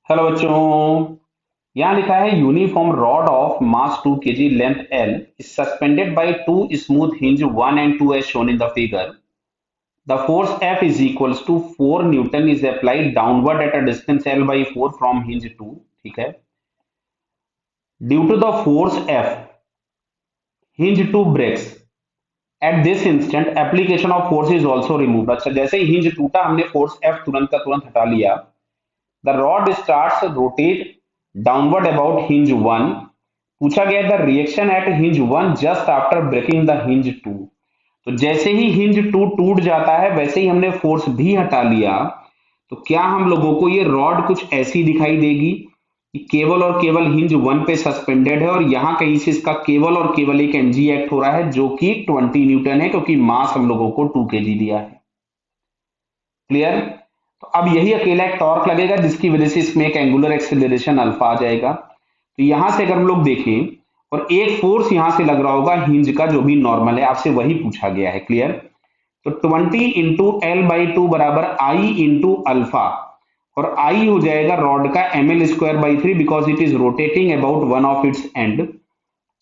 Hello बच्चों। यहाँ लिखा है uniform rod of mass 2 kg length L is suspended by two smooth hinge 1 and 2 as shown in the figure. The force F is equals to 4 Newton is applied downward at a distance L by 4 from hinge 2. ठीक है। Due to the force F, hinge 2 breaks. At this instant, application of force is also removed. अच्छा, जैसे ही hinge टूटा हमने force F तुरंत का तुरंत हटा लिया। The rod starts rotate downward about hinge 1. पूछा गया the reaction at hinge 1 just after breaking the hinge 2. तो जैसे ही hinge 2 टूट जाता है वैसे ही हमने फोर्स भी हटा लिया, तो क्या हम लोगों को ये रॉड कुछ ऐसी दिखाई देगी कि केवल और केवल हिंज 1 पे सस्पेंडेड है और यहां कहीं से इसका केवल और केवल एक एनजी एक्ट हो रहा है जो कि 20 न्यूटन है, क्योंकि मास हम लोगों को 2 kg दिया है। क्लियर? तो अब यही अकेला एक टॉर्क लगेगा जिसकी वजह से इसमें एक एंगुलर एक्सेलरेशन अल्फा आ जाएगा। तो यहां से अगर हम लोग देखें और एक फोर्स यहां से लग रहा होगा हिंज का जो भी नॉर्मल है, आपसे वही पूछा गया है। क्लियर? तो 20 इंटू एल बाई टू बराबर आई इंटू अल्फा, और आई हो जाएगा रॉड का M L square by 3 because it is rotating about one of its end.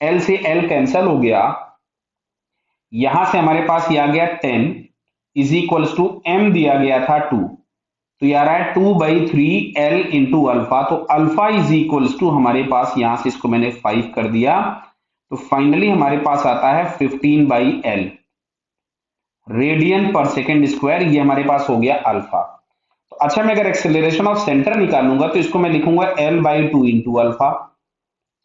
L से एल कैंसल हो गया, यहां से हमारे पास ये आ गया 10 इज इक्वल्स टू एम दिया गया था 2, तो ये आ रहा है 2/3 L इंटू अल्फा। तो अल्फा इज इक्वल्स टू हमारे पास यहां से इसको मैंने 5 कर दिया, तो फाइनली हमारे पास आता है 15/L रेडियन पर सेकेंड स्क्वायर। ये हमारे पास हो गया अल्फा। तो अच्छा, मैं अगर एक्सेलरेशन ऑफ सेंटर निकालूंगा तो इसको मैं लिखूंगा L/2 इंटू अल्फा।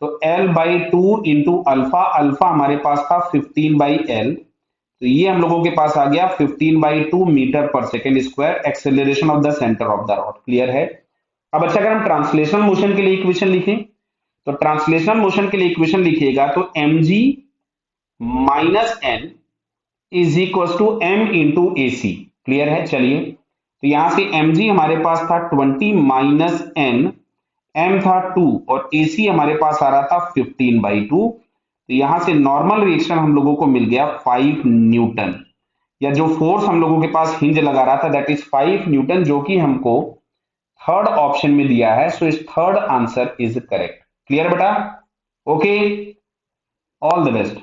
तो L/2 इंटू अल्फा, अल्फा हमारे पास था 15/L, तो ये हम लोगों के पास आ गया 15/2 मीटर पर second square, acceleration of the centre of the rod. Clear है? अब अच्छा, अगर हम ट्रांसलेशनल मोशन के लिए इक्वेशन लिखें तो ट्रांसलेशनल मोशन के लिए इक्वेशन लिखिएगा तो mg minus N is equal to m into A C. Clear है? चलिए, तो यहां से mg हमारे पास था 20 माइनस एन, m था 2 और ac हमारे पास आ रहा था 15/2। तो यहां से नॉर्मल रिएक्शन हम लोगों को मिल गया 5 न्यूटन, या जो फोर्स हम लोगों के पास हिंज लगा रहा था दैट इज 5 न्यूटन, जो कि हमको थर्ड ऑप्शन में दिया है। सो इस third answer is correct. Clear बेटा? Okay, all the best.